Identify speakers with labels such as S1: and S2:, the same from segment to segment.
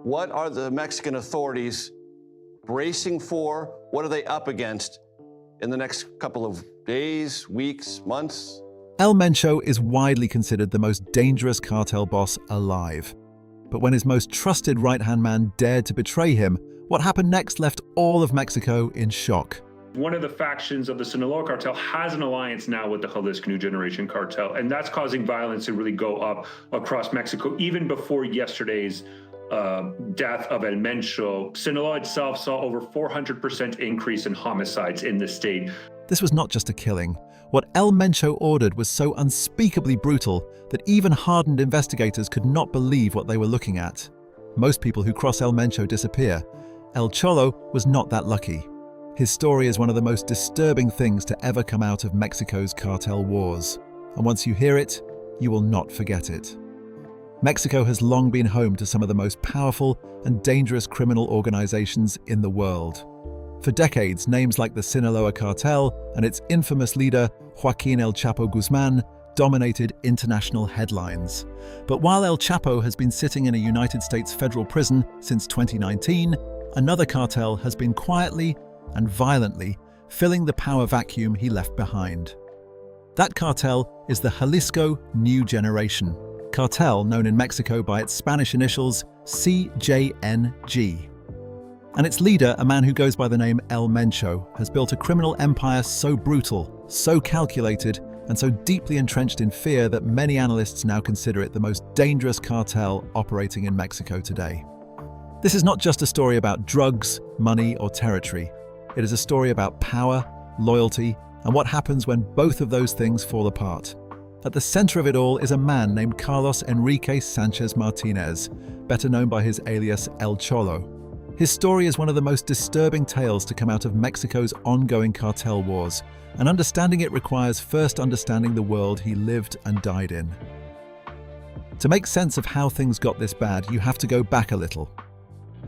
S1: What are the Mexican authorities bracing for? What are they up against in the next couple of days, weeks, months?
S2: El Mencho is widely considered the most dangerous cartel boss alive. But when his most trusted right-hand man dared to betray him, what happened next left all of Mexico in shock.
S3: One of the factions of the Sinaloa Cartel has an alliance now with the Jalisco New Generation Cartel, and that's causing violence to really go up across Mexico. Even before yesterday's death of El Mencho, Sinaloa itself saw over 400% increase in homicides in the state.
S2: This was not just a killing. What El Mencho ordered was so unspeakably brutal that even hardened investigators could not believe what they were looking at. Most people who cross El Mencho disappear. El Cholo was not that lucky. His story is one of the most disturbing things to ever come out of Mexico's cartel wars. And once you hear it, you will not forget it. Mexico has long been home to some of the most powerful and dangerous criminal organizations in the world. For decades, names like the Sinaloa Cartel and its infamous leader, Joaquín El Chapo Guzmán, dominated international headlines. But while El Chapo has been sitting in a United States federal prison since 2019, another cartel has been quietly and violently filling the power vacuum he left behind. That cartel is the Jalisco New Generation Cartel, known in Mexico by its Spanish initials CJNG. And its leader, a man who goes by the name El Mencho, has built a criminal empire so brutal, so calculated, and so deeply entrenched in fear that many analysts now consider it the most dangerous cartel operating in Mexico today. This is not just a story about drugs, money, or territory. It is a story about power, loyalty, and what happens when both of those things fall apart. At the center of it all is a man named Carlos Enrique Sanchez Martinez, better known by his alias El Cholo. His story is one of the most disturbing tales to come out of Mexico's ongoing cartel wars, and understanding it requires first understanding the world he lived and died in. To make sense of how things got this bad, you have to go back a little.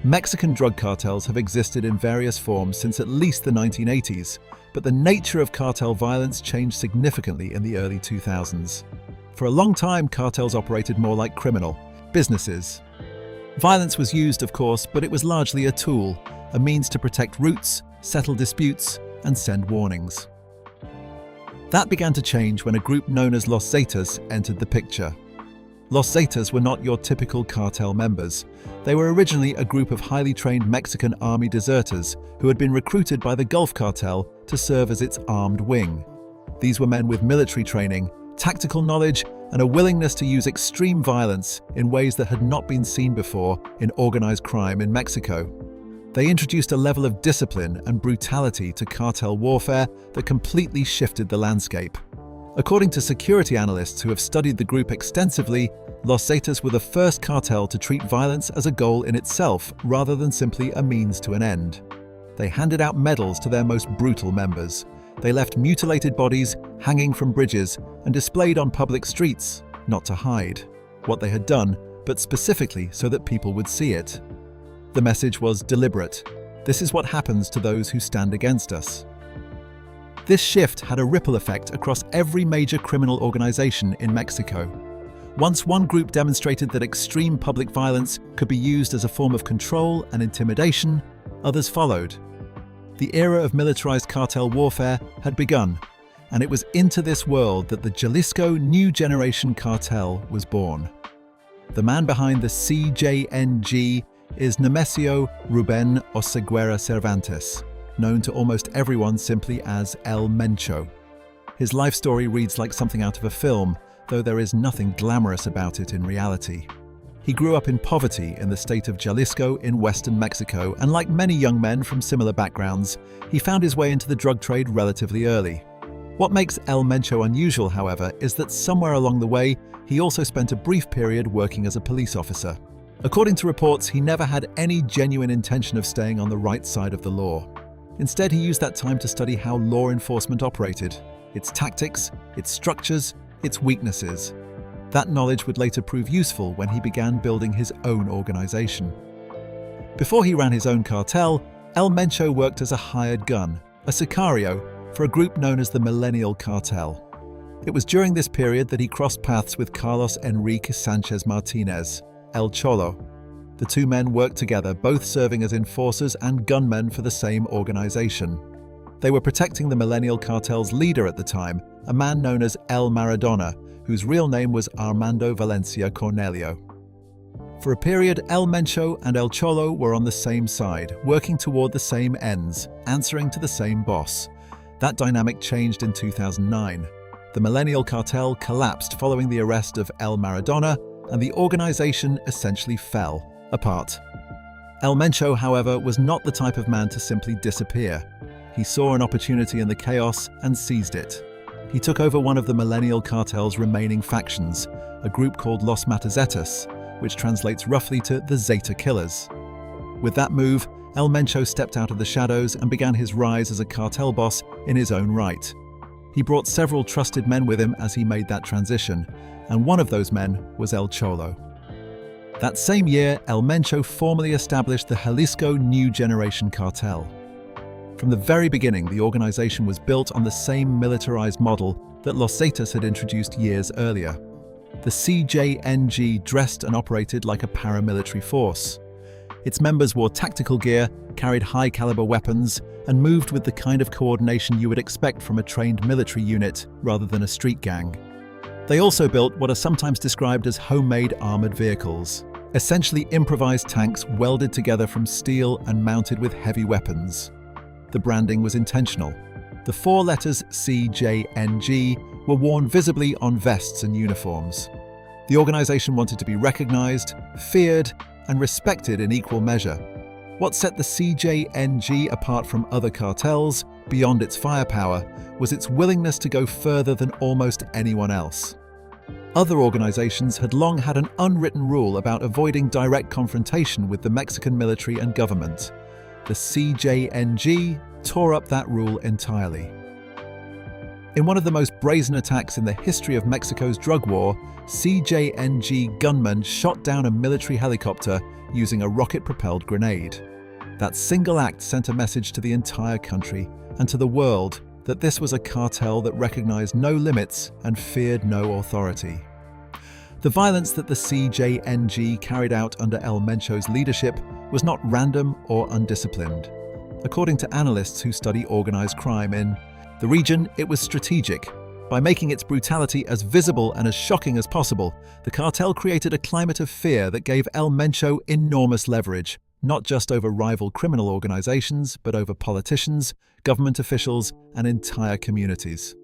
S2: Mexican drug cartels have existed in various forms since at least the 1980s, but the nature of cartel violence changed significantly in the early 2000s. For a long time, cartels operated more like criminal businesses. Violence was used, of course, but it was largely a tool, a means to protect routes, settle disputes, and send warnings. That began to change when a group known as Los Zetas entered the picture. Los Zetas were not your typical cartel members. They were originally a group of highly trained Mexican army deserters who had been recruited by the Gulf Cartel to serve as its armed wing. These were men with military training, tactical knowledge, and a willingness to use extreme violence in ways that had not been seen before in organized crime in Mexico. They introduced a level of discipline and brutality to cartel warfare that completely shifted the landscape. According to security analysts who have studied the group extensively, Los Zetas were the first cartel to treat violence as a goal in itself rather than simply a means to an end. They handed out medals to their most brutal members. They left mutilated bodies hanging from bridges and displayed on public streets, not to hide what they had done, but specifically so that people would see it. The message was deliberate. This is what happens to those who stand against us. This shift had a ripple effect across every major criminal organization in Mexico. Once one group demonstrated that extreme public violence could be used as a form of control and intimidation, others followed. The era of militarized cartel warfare had begun, and it was into this world that the Jalisco New Generation Cartel was born. The man behind the CJNG is Nemesio Ruben Oseguera Cervantes, known to almost everyone simply as El Mencho. His life story reads like something out of a film, though there is nothing glamorous about it in reality. He grew up in poverty in the state of Jalisco in western Mexico, and like many young men from similar backgrounds, he found his way into the drug trade relatively early. What makes El Mencho unusual, however, is that somewhere along the way, he also spent a brief period working as a police officer. According to reports, he never had any genuine intention of staying on the right side of the law. Instead, he used that time to study how law enforcement operated, its tactics, its structures, its weaknesses. That knowledge would later prove useful when he began building his own organization. Before he ran his own cartel, El Mencho worked as a hired gun, a sicario, for a group known as the Millennial Cartel. It was during this period that he crossed paths with Carlos Enrique Sanchez Martinez, El Cholo. The two men worked together, both serving as enforcers and gunmen for the same organization. They were protecting the Millennial Cartel's leader at the time, a man known as El Maradona, whose real name was Armando Valencia Cornelio. For a period, El Mencho and El Cholo were on the same side, working toward the same ends, answering to the same boss. That dynamic changed in 2009. The Millennial Cartel collapsed following the arrest of El Maradona, and the organization essentially fell apart. El Mencho, however, was not the type of man to simply disappear. He saw an opportunity in the chaos and seized it. He took over one of the Millennial Cartel's remaining factions, a group called Los Matazetas, which translates roughly to the Zeta Killers. With that move, El Mencho stepped out of the shadows and began his rise as a cartel boss in his own right. He brought several trusted men with him as he made that transition, and one of those men was El Cholo. That same year, El Mencho formally established the Jalisco New Generation Cartel. From the very beginning, the organization was built on the same militarized model that Los Zetas had introduced years earlier. The CJNG dressed and operated like a paramilitary force. Its members wore tactical gear, carried high-caliber weapons, and moved with the kind of coordination you would expect from a trained military unit rather than a street gang. They also built what are sometimes described as homemade armored vehicles, essentially improvised tanks welded together from steel and mounted with heavy weapons. The branding was intentional. The four letters CJNG were worn visibly on vests and uniforms. The organization wanted to be recognized, feared, and respected in equal measure. What set the CJNG apart from other cartels, beyond its firepower, was its willingness to go further than almost anyone else. Other organizations had long had an unwritten rule about avoiding direct confrontation with the Mexican military and government. The CJNG tore up that rule entirely. In one of the most brazen attacks in the history of Mexico's drug war, CJNG gunmen shot down a military helicopter using a rocket-propelled grenade. That single act sent a message to the entire country and to the world that this was a cartel that recognized no limits and feared no authority. The violence that the CJNG carried out under El Mencho's leadership was not random or undisciplined. According to analysts who study organized crime in the region, it was strategic. By making its brutality as visible and as shocking as possible, the cartel created a climate of fear that gave El Mencho enormous leverage, not just over rival criminal organizations, but over politicians, government officials, and entire communities.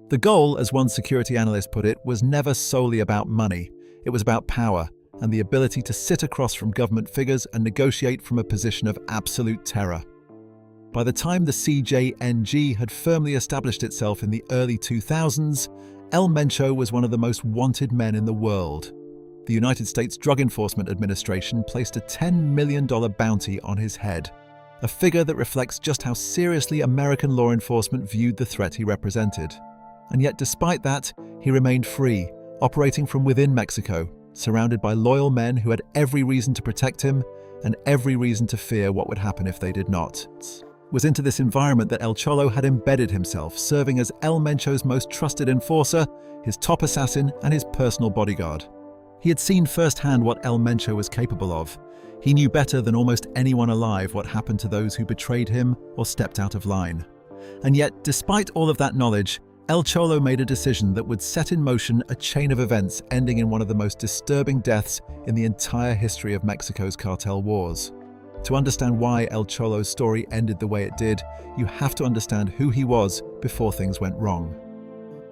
S2: The goal, as one security analyst put it, was never solely about money. It was about power and the ability to sit across from government figures and negotiate from a position of absolute terror. By the time the CJNG had firmly established itself in the early 2000s, El Mencho was one of the most wanted men in the world. The United States Drug Enforcement Administration placed a $10 million bounty on his head, a figure that reflects just how seriously American law enforcement viewed the threat he represented. And yet, despite that, he remained free, operating from within Mexico, surrounded by loyal men who had every reason to protect him and every reason to fear what would happen if they did not. It was into this environment that El Cholo had embedded himself, serving as El Mencho's most trusted enforcer, his top assassin, and his personal bodyguard. He had seen firsthand what El Mencho was capable of. He knew better than almost anyone alive what happened to those who betrayed him or stepped out of line. And yet, despite all of that knowledge, El Cholo made a decision that would set in motion a chain of events ending in one of the most disturbing deaths in the entire history of Mexico's cartel wars. To understand why El Cholo's story ended the way it did, you have to understand who he was before things went wrong.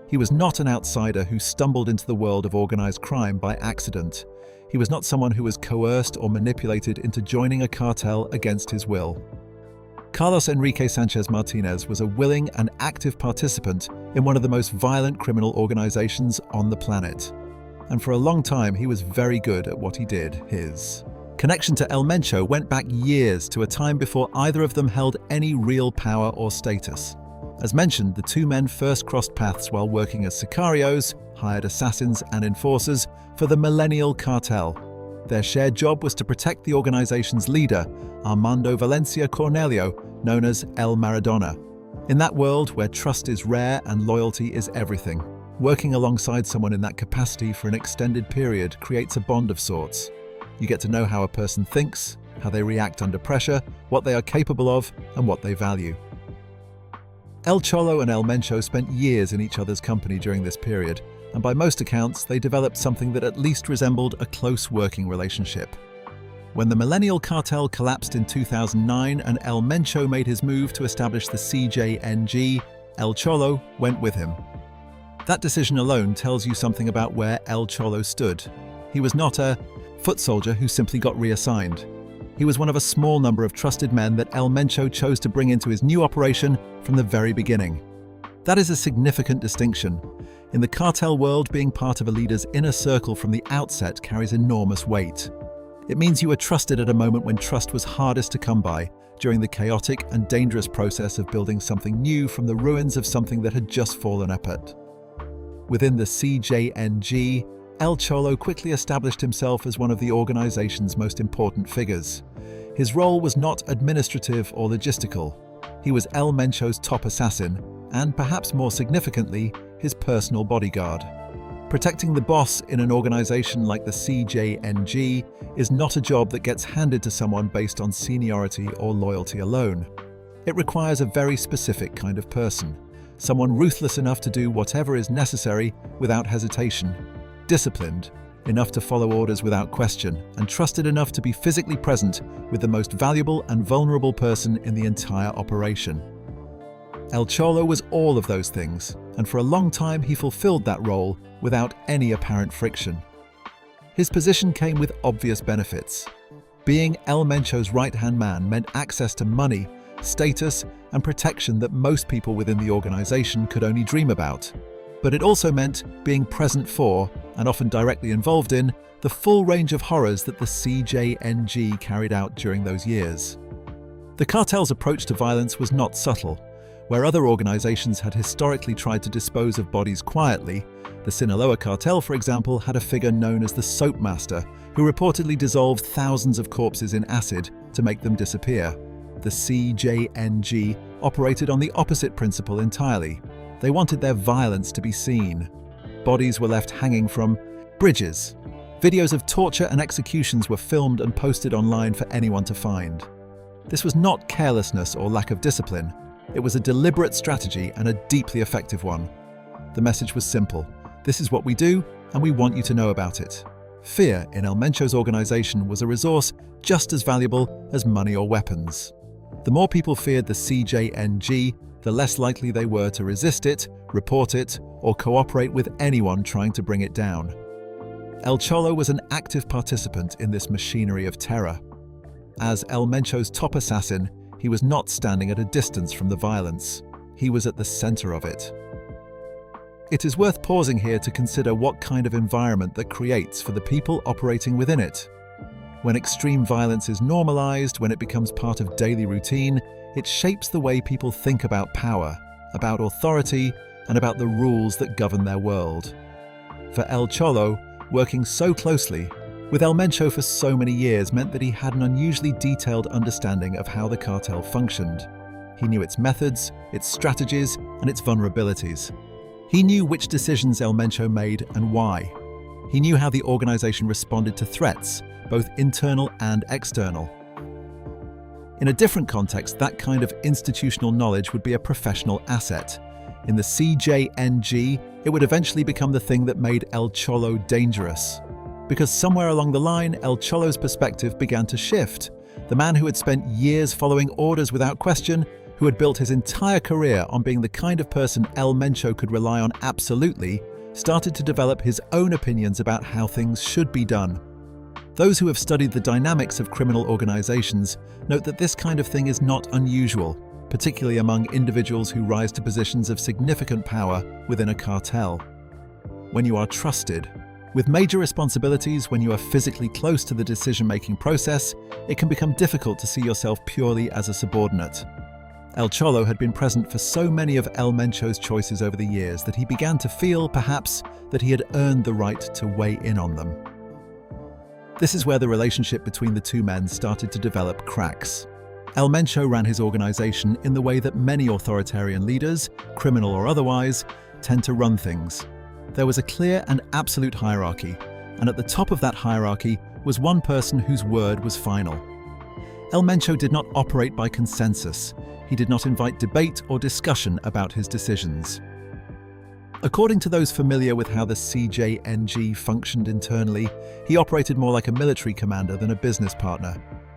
S2: He was not an outsider who stumbled into the world of organized crime by accident. He was not someone who was coerced or manipulated into joining a cartel against his will. Carlos Enrique Sanchez Martinez was a willing and active participant in one of the most violent criminal organizations on the planet. And for a long time, he was very good at what he did. His connection to El Mencho went back years to a time before either of them held any real power or status. As mentioned, the two men first crossed paths while working as sicarios, hired assassins and enforcers for the Millennial Cartel. Their shared job was to protect the organization's leader, Armando Valencia Cornelio, known as El Maradona. In that world where trust is rare and loyalty is everything, working alongside someone in that capacity for an extended period creates a bond of sorts. You get to know how a person thinks, how they react under pressure, what they are capable of, and what they value. El Cholo and El Mencho spent years in each other's company during this period, and by most accounts, they developed something that at least resembled a close working relationship. When the Millennial Cartel collapsed in 2009 and El Mencho made his move to establish the CJNG, El Cholo went with him. That decision alone tells you something about where El Cholo stood. He was not a foot soldier who simply got reassigned. He was one of a small number of trusted men that El Mencho chose to bring into his new operation from the very beginning. That is a significant distinction. In the cartel world, being part of a leader's inner circle from the outset carries enormous weight. It means you were trusted at a moment when trust was hardest to come by, during the chaotic and dangerous process of building something new from the ruins of something that had just fallen apart. Within the CJNG, El Cholo quickly established himself as one of the organization's most important figures. His role was not administrative or logistical. He was El Mencho's top assassin, and perhaps more significantly, his personal bodyguard. Protecting the boss in an organization like the CJNG is not a job that gets handed to someone based on seniority or loyalty alone. It requires a very specific kind of person, someone ruthless enough to do whatever is necessary without hesitation, disciplined enough to follow orders without question, and trusted enough to be physically present with the most valuable and vulnerable person in the entire operation. El Cholo was all of those things, and for a long time he fulfilled that role without any apparent friction. His position came with obvious benefits. Being El Mencho's right-hand man meant access to money, status, and protection that most people within the organization could only dream about. But it also meant being present for, and often directly involved in, the full range of horrors that the CJNG carried out during those years. The cartel's approach to violence was not subtle. Where other organizations had historically tried to dispose of bodies quietly, the Sinaloa Cartel, for example, had a figure known as the Soap Master, who reportedly dissolved thousands of corpses in acid to make them disappear. The CJNG operated on the opposite principle entirely. They wanted their violence to be seen. Bodies were left hanging from bridges. Videos of torture and executions were filmed and posted online for anyone to find. This was not carelessness or lack of discipline. It was a deliberate strategy and a deeply effective one. The message was simple. This is what we do, and we want you to know about it. Fear in El Mencho's organization was a resource just as valuable as money or weapons. The more people feared the CJNG, the less likely they were to resist it, report it, or cooperate with anyone trying to bring it down. El Cholo was an active participant in this machinery of terror. As El Mencho's top assassin, he was not standing at a distance from the violence. He was at the center of it. It is worth pausing here to consider what kind of environment that creates for the people operating within it. When extreme violence is normalized, when it becomes part of daily routine, it shapes the way people think about power, about authority, and about the rules that govern their world. For El Cholo, working so closely with El Mencho for so many years meant that he had an unusually detailed understanding of how the cartel functioned. He knew its methods, its strategies, and its vulnerabilities. He knew which decisions El Mencho made and why. He knew how the organization responded to threats, both internal and external. In a different context, that kind of institutional knowledge would be a professional asset. In the CJNG, it would eventually become the thing that made El Cholo dangerous. Because somewhere along the line, El Cholo's perspective began to shift. The man who had spent years following orders without question, who had built his entire career on being the kind of person El Mencho could rely on absolutely, started to develop his own opinions about how things should be done. Those who have studied the dynamics of criminal organizations note that this kind of thing is not unusual, particularly among individuals who rise to positions of significant power within a cartel. When you are trusted, with major responsibilities, when you are physically close to the decision-making process, it can become difficult to see yourself purely as a subordinate. El Cholo had been present for so many of El Mencho's choices over the years that he began to feel, perhaps, that he had earned the right to weigh in on them. This is where the relationship between the two men started to develop cracks. El Mencho ran his organization in the way that many authoritarian leaders, criminal or otherwise, tend to run things. There was a clear and absolute hierarchy. And at the top of that hierarchy was one person whose word was final. El Mencho did not operate by consensus. He did not invite debate or discussion about his decisions. According to those familiar with how the CJNG functioned internally, he operated more like a military commander than a business partner.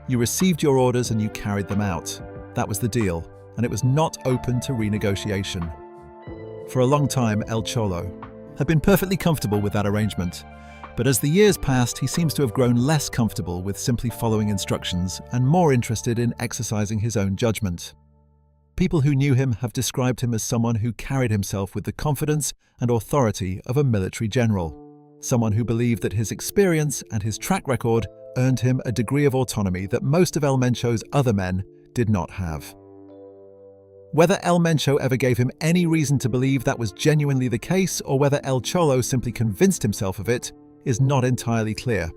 S2: You received your orders and you carried them out. That was the deal, and it was not open to renegotiation. For a long time, El Cholo had been perfectly comfortable with that arrangement, but as the years passed, he seems to have grown less comfortable with simply following instructions and more interested in exercising his own judgment. People who knew him have described him as someone who carried himself with the confidence and authority of a military general, someone who believed that his experience and his track record earned him a degree of autonomy that most of El Mencho's other men did not have. Whether El Mencho ever gave him any reason to believe that was genuinely the case, or whether El Cholo simply convinced himself of it, is not entirely clear.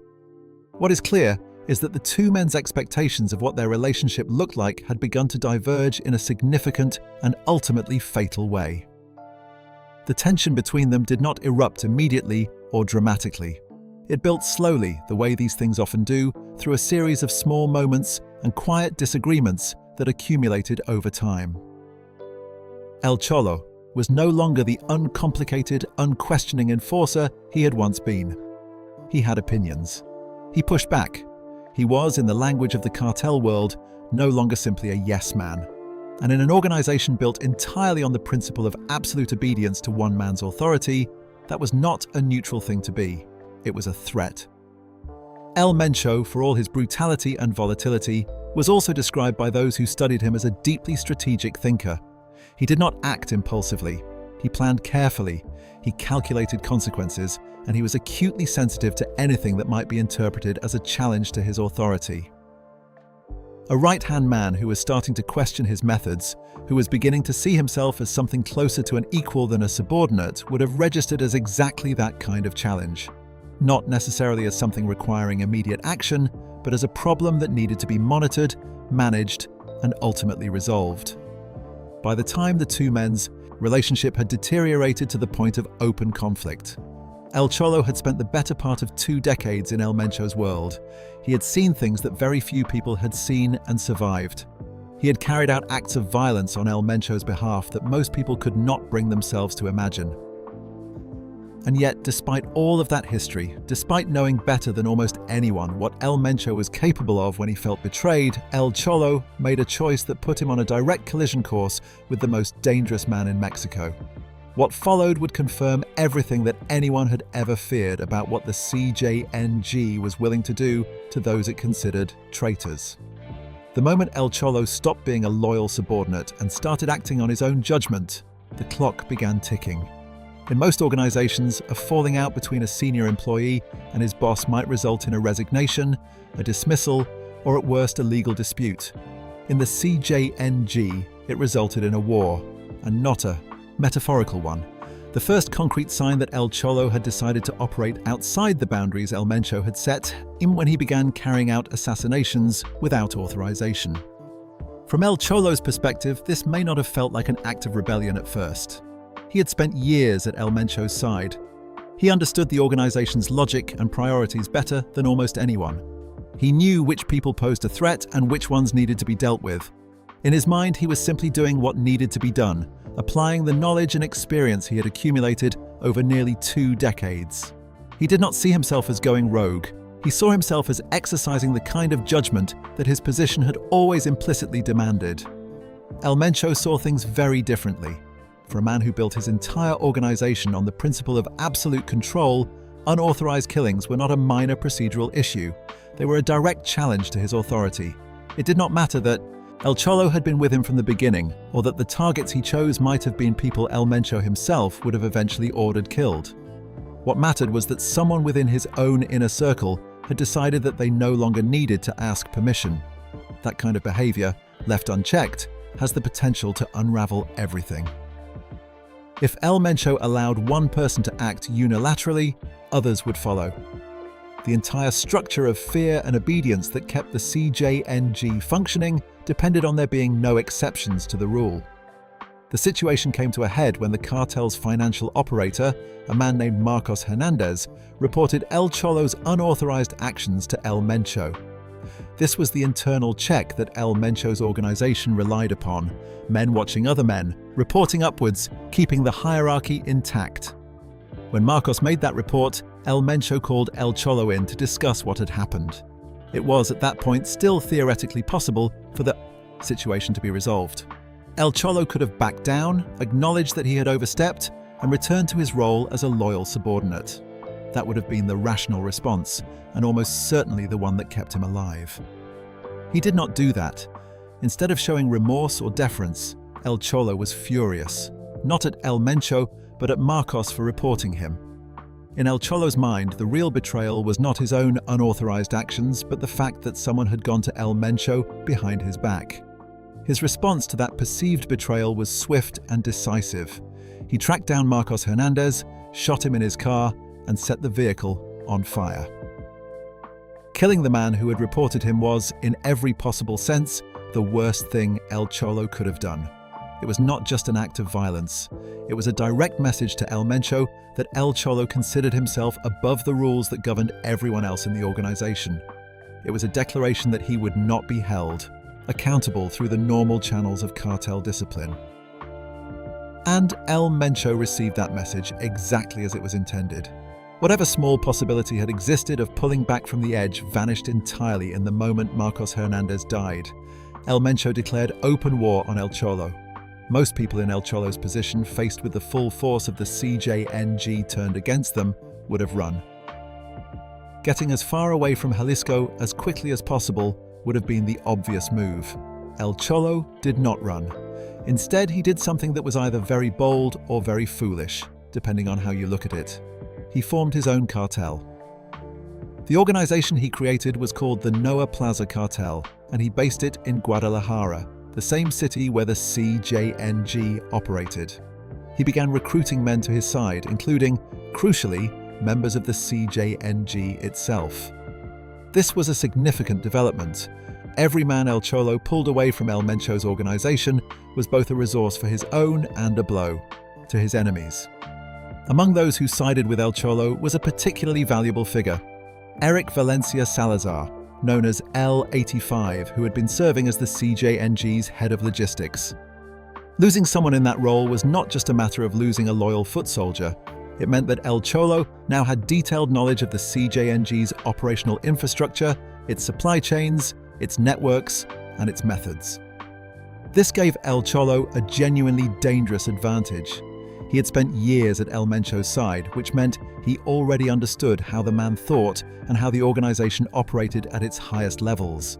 S2: What is clear is that the two men's expectations of what their relationship looked like had begun to diverge in a significant and ultimately fatal way. The tension between them did not erupt immediately or dramatically. It built slowly, the way these things often do, through a series of small moments and quiet disagreements that accumulated over time. El Cholo was no longer the uncomplicated, unquestioning enforcer he had once been. He had opinions. He pushed back. He was, in the language of the cartel world, no longer simply a yes man. And in an organization built entirely on the principle of absolute obedience to one man's authority, that was not a neutral thing to be. It was a threat. El Mencho, for all his brutality and volatility, was also described by those who studied him as a deeply strategic thinker. He did not act impulsively. He planned carefully. He calculated consequences, and he was acutely sensitive to anything that might be interpreted as a challenge to his authority. A right-hand man who was starting to question his methods, who was beginning to see himself as something closer to an equal than a subordinate, would have registered as exactly that kind of challenge. Not necessarily as something requiring immediate action, but as a problem that needed to be monitored, managed, and ultimately resolved. By the time the two men's relationship had deteriorated to the point of open conflict, El Cholo had spent the better part of 2 decades in El Mencho's world. He had seen things that very few people had seen and survived. He had carried out acts of violence on El Mencho's behalf that most people could not bring themselves to imagine. And yet, despite all of that history, despite knowing better than almost anyone what El Mencho was capable of when he felt betrayed, El Cholo made a choice that put him on a direct collision course with the most dangerous man in Mexico. What followed would confirm everything that anyone had ever feared about what the CJNG was willing to do to those it considered traitors. The moment El Cholo stopped being a loyal subordinate and started acting on his own judgment, the clock began ticking. In most organizations, a falling out between a senior employee and his boss might result in a resignation, a dismissal, or at worst a legal dispute. In the CJNG, it resulted in a war, and not a metaphorical one. The first concrete sign that El Cholo had decided to operate outside the boundaries El Mencho had set in when he began carrying out assassinations without authorization. From El Cholo's perspective, this may not have felt like an act of rebellion at first. He had spent years at El Mencho's side. He understood the organization's logic and priorities better than almost anyone. He knew which people posed a threat and which ones needed to be dealt with. In his mind, he was simply doing what needed to be done, applying the knowledge and experience he had accumulated over nearly 2 decades. He did not see himself as going rogue. He saw himself as exercising the kind of judgment that his position had always implicitly demanded. El Mencho saw things very differently. For a man who built his entire organization on the principle of absolute control, unauthorized killings were not a minor procedural issue. They were a direct challenge to his authority. It did not matter that El Cholo had been with him from the beginning, or that the targets he chose might have been people El Mencho himself would have eventually ordered killed. What mattered was that someone within his own inner circle had decided that they no longer needed to ask permission. That kind of behavior, left unchecked, has the potential to unravel everything. If El Mencho allowed one person to act unilaterally, others would follow. The entire structure of fear and obedience that kept the CJNG functioning depended on there being no exceptions to the rule. The situation came to a head when the cartel's financial operator, a man named Marcos Hernandez, reported El Cholo's unauthorized actions to El Mencho. This was the internal check that El Mencho's organization relied upon, men watching other men, reporting upwards, keeping the hierarchy intact. When Marcos made that report, El Mencho called El Cholo in to discuss what had happened. It was, at that point, still theoretically possible for the situation to be resolved. El Cholo could have backed down, acknowledged that he had overstepped, and returned to his role as a loyal subordinate. That would have been the rational response, and almost certainly the one that kept him alive. He did not do that. Instead of showing remorse or deference, El Cholo was furious, not at El Mencho, but at Marcos for reporting him. In El Cholo's mind, the real betrayal was not his own unauthorized actions, but the fact that someone had gone to El Mencho behind his back. His response to that perceived betrayal was swift and decisive. He tracked down Marcos Hernandez, shot him in his car, and set the vehicle on fire. Killing the man who had reported him was, in every possible sense, the worst thing El Cholo could have done. It was not just an act of violence. It was a direct message to El Mencho that El Cholo considered himself above the rules that governed everyone else in the organization. It was a declaration that he would not be held accountable through the normal channels of cartel discipline. And El Mencho received that message exactly as it was intended. Whatever small possibility had existed of pulling back from the edge vanished entirely in the moment Marcos Hernandez died. El Mencho declared open war on El Cholo. Most people in El Cholo's position, faced with the full force of the CJNG turned against them, would have run. Getting as far away from Jalisco as quickly as possible would have been the obvious move. El Cholo did not run. Instead, he did something that was either very bold or very foolish, depending on how you look at it. He formed his own cartel. The organization he created was called the Noa Plaza Cartel, and he based it in Guadalajara, the same city where the CJNG operated. He began recruiting men to his side, including, crucially, members of the CJNG itself. This was a significant development. Every man El Cholo pulled away from El Mencho's organization was both a resource for his own and a blow to his enemies. Among those who sided with El Cholo was a particularly valuable figure, Eric Valencia Salazar, known as L85, who had been serving as the CJNG's head of logistics. Losing someone in that role was not just a matter of losing a loyal foot soldier. It meant that El Cholo now had detailed knowledge of the CJNG's operational infrastructure, its supply chains, its networks, and its methods. This gave El Cholo a genuinely dangerous advantage. He had spent years at El Mencho's side, which meant he already understood how the man thought and how the organization operated at its highest levels.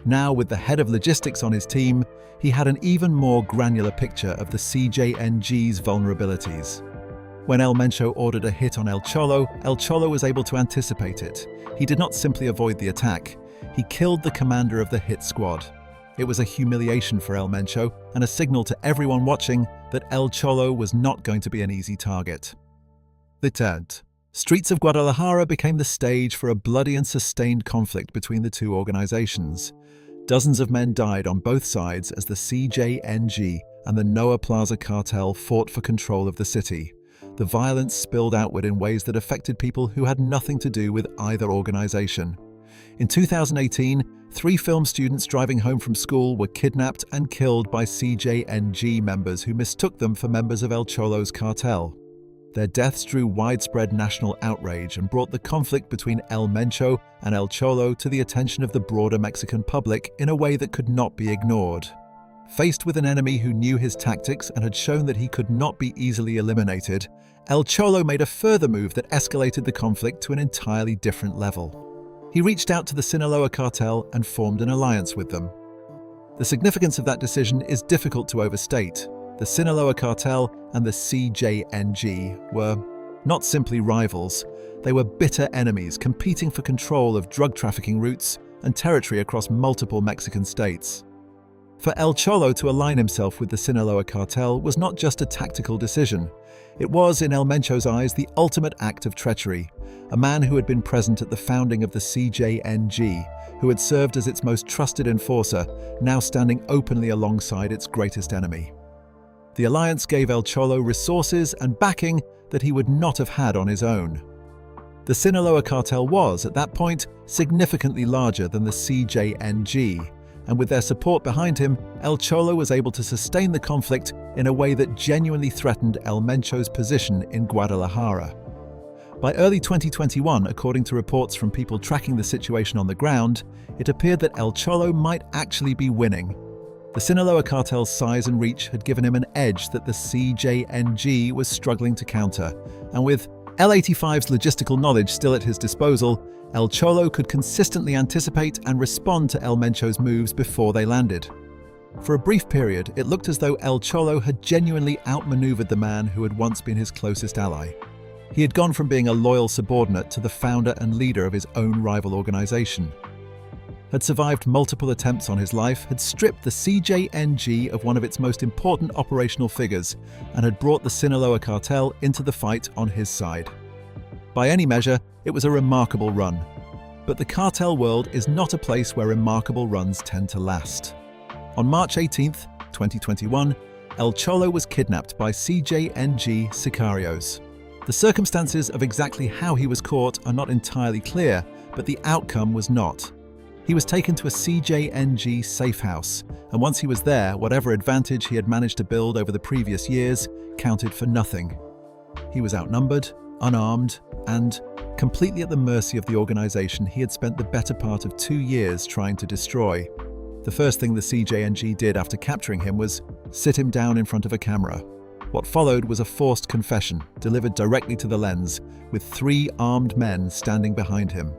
S2: Now, with the head of logistics on his team, he had an even more granular picture of the CJNG's vulnerabilities. When El Mencho ordered a hit on El Cholo was able to anticipate it. He did not simply avoid the attack. He killed the commander of the hit squad. It was a humiliation for El Mencho and a signal to everyone watching that El Cholo was not going to be an easy target. The third. Streets of Guadalajara became the stage for a bloody and sustained conflict between the two organizations. Dozens of men died on both sides as the CJNG and the Noa Plaza Cartel fought for control of the city. The violence spilled outward in ways that affected people who had nothing to do with either organization. In 2018, 3 film students driving home from school were kidnapped and killed by CJNG members who mistook them for members of El Cholo's cartel. Their deaths drew widespread national outrage and brought the conflict between El Mencho and El Cholo to the attention of the broader Mexican public in a way that could not be ignored. Faced with an enemy who knew his tactics and had shown that he could not be easily eliminated, El Cholo made a further move that escalated the conflict to an entirely different level. He reached out to the Sinaloa Cartel and formed an alliance with them. The significance of that decision is difficult to overstate. The Sinaloa Cartel and the CJNG were not simply rivals, they were bitter enemies competing for control of drug trafficking routes and territory across multiple Mexican states. For El Cholo to align himself with the Sinaloa Cartel was not just a tactical decision. It was, in El Mencho's eyes, the ultimate act of treachery. A man who had been present at the founding of the CJNG, who had served as its most trusted enforcer, now standing openly alongside its greatest enemy. The alliance gave El Cholo resources and backing that he would not have had on his own. The Sinaloa Cartel was, at that point, significantly larger than the CJNG, and with their support behind him, El Cholo was able to sustain the conflict in a way that genuinely threatened El Mencho's position in Guadalajara. By early 2021, according to reports from people tracking the situation on the ground, it appeared that El Cholo might actually be winning. The Sinaloa Cartel's size and reach had given him an edge that the CJNG was struggling to counter, and with L85's logistical knowledge still at his disposal, El Cholo could consistently anticipate and respond to El Mencho's moves before they landed. For a brief period, it looked as though El Cholo had genuinely outmaneuvered the man who had once been his closest ally. He had gone from being a loyal subordinate to the founder and leader of his own rival organization. Had survived multiple attempts on his life, had stripped the CJNG of one of its most important operational figures, and had brought the Sinaloa Cartel into the fight on his side. By any measure, it was a remarkable run. But the cartel world is not a place where remarkable runs tend to last. On March 18th, 2021, El Cholo was kidnapped by CJNG sicarios. The circumstances of exactly how he was caught are not entirely clear, but the outcome was not. He was taken to a CJNG safe house, and once he was there, whatever advantage he had managed to build over the previous years counted for nothing. He was outnumbered, unarmed, and completely at the mercy of the organization he had spent the better part of 2 years trying to destroy. The first thing the CJNG did after capturing him was sit him down in front of a camera. What followed was a forced confession, delivered directly to the lens, with 3 armed men standing behind him.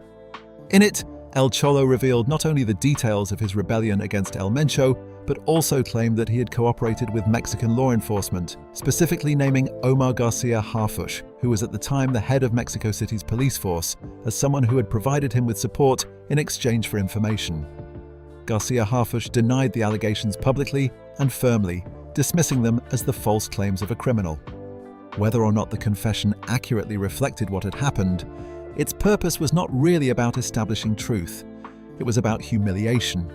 S2: In it, El Cholo revealed not only the details of his rebellion against El Mencho, but also claimed that he had cooperated with Mexican law enforcement, specifically naming Omar Garcia Harfuch, who was at the time the head of Mexico City's police force, as someone who had provided him with support in exchange for information. Garcia Harfuch denied the allegations publicly and firmly, dismissing them as the false claims of a criminal. Whether or not the confession accurately reflected what had happened, its purpose was not really about establishing truth. It was about humiliation.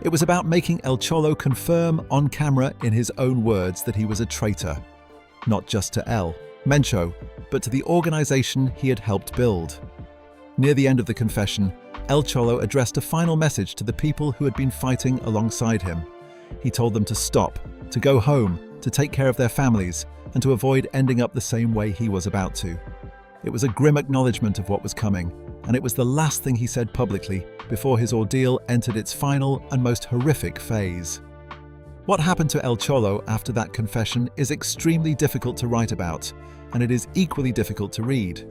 S2: It was about making El Cholo confirm on camera in his own words that he was a traitor, not just to El Mencho, but to the organization he had helped build. Near the end of the confession, El Cholo addressed a final message to the people who had been fighting alongside him. He told them to stop, to go home, to take care of their families, and to avoid ending up the same way he was about to. It was a grim acknowledgement of what was coming, and it was the last thing he said publicly before his ordeal entered its final and most horrific phase. What happened to El Cholo after that confession is extremely difficult to write about, and it is equally difficult to read.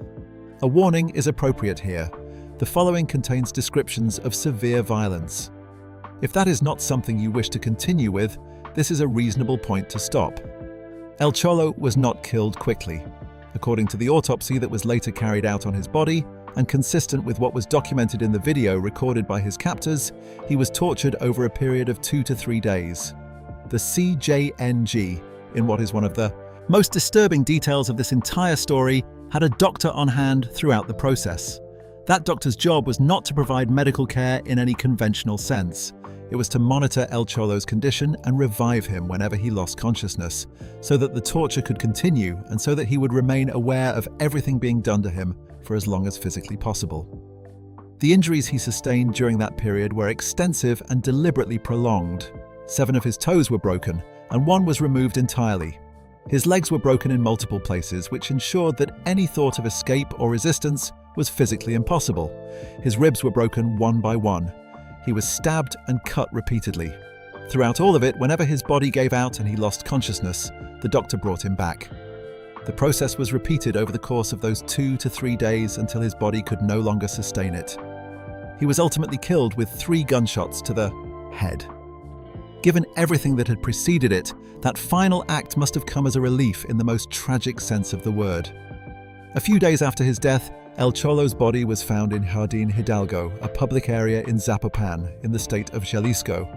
S2: A warning is appropriate here. The following contains descriptions of severe violence. If that is not something you wish to continue with, this is a reasonable point to stop. El Cholo was not killed quickly. According to the autopsy that was later carried out on his body, and consistent with what was documented in the video recorded by his captors, he was tortured over a period of 2 to 3 days. The CJNG, in what is one of the most disturbing details of this entire story, had a doctor on hand throughout the process. That doctor's job was not to provide medical care in any conventional sense. It was to monitor El Cholo's condition and revive him whenever he lost consciousness, so that the torture could continue and so that he would remain aware of everything being done to him for as long as physically possible. The injuries he sustained during that period were extensive and deliberately prolonged. 7 of his toes were broken, and 1 was removed entirely. His legs were broken in multiple places, which ensured that any thought of escape or resistance was physically impossible. His ribs were broken one by one. He was stabbed and cut repeatedly. Throughout all of it, whenever his body gave out and he lost consciousness, the doctor brought him back. The process was repeated over the course of those 2 to 3 days until his body could no longer sustain it. He was ultimately killed with 3 gunshots to the head. Given everything that had preceded it, that final act must have come as a relief in the most tragic sense of the word. A few days after his death, El Cholo's body was found in Hardened, Hidalgo, a public area in Zapopan, in the state of Jalisco.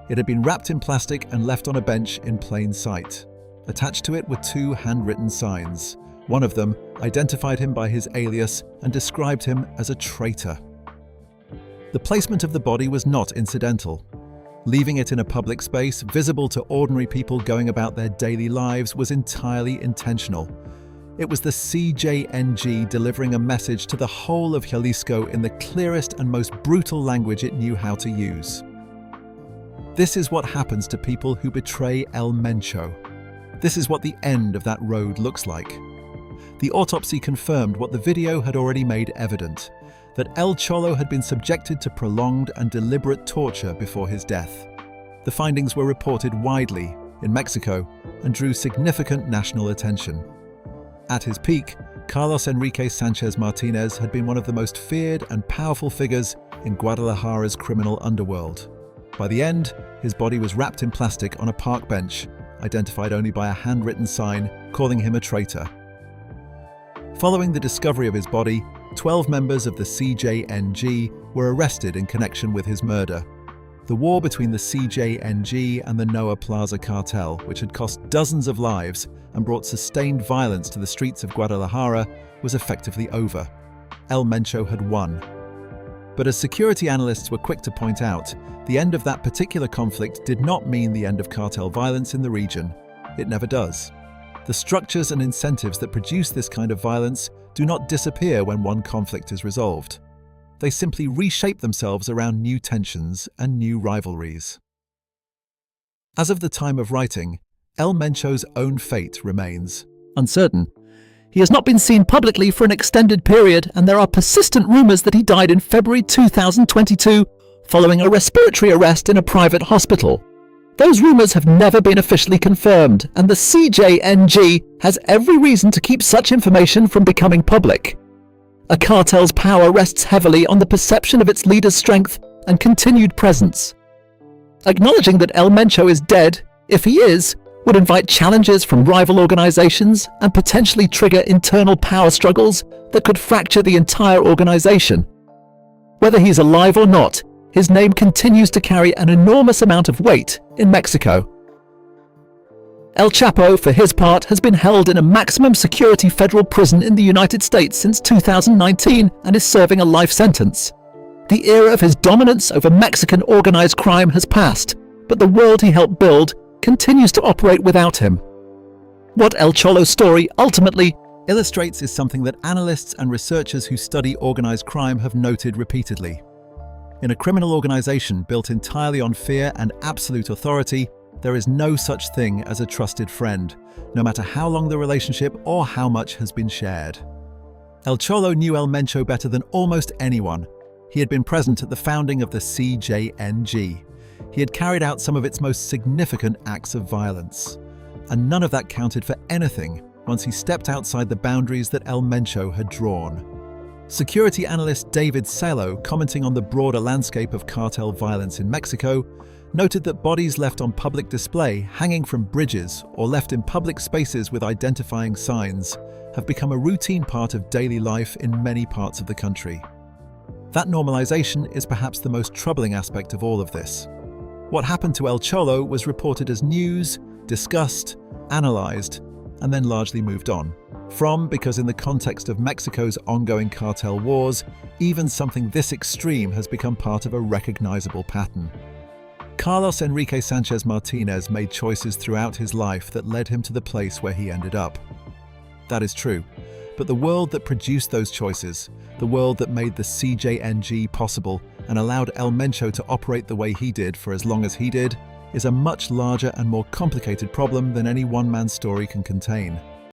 S2: It had been wrapped in plastic and left on a bench in plain sight. Attached to it were 2 handwritten signs. One of them identified him by his alias and described him as a traitor. The placement of the body was not incidental. Leaving it in a public space, visible to ordinary people going about their daily lives, was entirely intentional. It was the CJNG delivering a message to the whole of Jalisco in the clearest and most brutal language it knew how to use. This is what happens to people who betray El Mencho. This is what the end of that road looks like. The autopsy confirmed what the video had already made evident, that El Cholo had been subjected to prolonged and deliberate torture before his death. The findings were reported widely in Mexico and drew significant national attention. At his peak, Carlos Enrique Sanchez Martinez had been one of the most feared and powerful figures in Guadalajara's criminal underworld. By the end, his body was wrapped in plastic on a park bench, identified only by a handwritten sign calling him a traitor. Following the discovery of his body, 12 members of the CJNG were arrested in connection with his murder. The war between the CJNG and the Noa Plaza cartel, which had cost dozens of lives and brought sustained violence to the streets of Guadalajara, was effectively over. El Mencho had won. But as security analysts were quick to point out, the end of that particular conflict did not mean the end of cartel violence in the region. It never does. The structures and incentives that produce this kind of violence do not disappear when one conflict is resolved. They simply reshape themselves around new tensions and new rivalries. As of the time of writing, El Mencho's own fate remains uncertain.
S4: He has not been seen publicly for an extended period, and there are persistent rumors that he died in February 2022 following a respiratory arrest in a private hospital. Those rumors have never been officially confirmed, and the CJNG has every reason to keep such information from becoming public. A cartel's power rests heavily on the perception of its leader's strength and continued presence. Acknowledging that El Mencho is dead, if he is, would invite challenges from rival organizations and potentially trigger internal power struggles that could fracture the entire organization. Whether he's alive or not, his name continues to carry an enormous amount of weight in Mexico. El Chapo, for his part, has been held in a maximum security federal prison in the United States since 2019 and is serving a life sentence. The era of his dominance over Mexican organized crime has passed, but the world he helped build continues to operate without him. What El Cholo's story ultimately
S2: illustrates is something that analysts and researchers who study organized crime have noted repeatedly. In a criminal organization built entirely on fear and absolute authority, there is no such thing as a trusted friend, no matter how long the relationship or how much has been shared. El Cholo knew El Mencho better than almost anyone. He had been present at the founding of the CJNG. He had carried out some of its most significant acts of violence. And none of that counted for anything once he stepped outside the boundaries that El Mencho had drawn. Security analyst David Salo, commenting on the broader landscape of cartel violence in Mexico, noted that bodies left on public display, hanging from bridges, or left in public spaces with identifying signs, have become a routine part of daily life in many parts of the country. That normalization is perhaps the most troubling aspect of all of this. What happened to El Cholo was reported as news, discussed, analyzed, and then largely moved on. Because in the context of Mexico's ongoing cartel wars, even something this extreme has become part of a recognizable pattern. Carlos Enrique Sanchez Martinez made choices throughout his life that led him to the place where he ended up. That is true, but the world that produced those choices, the world that made the CJNG possible and allowed El Mencho to operate the way he did for as long as he did, is a much larger and more complicated problem than any one-man story can contain.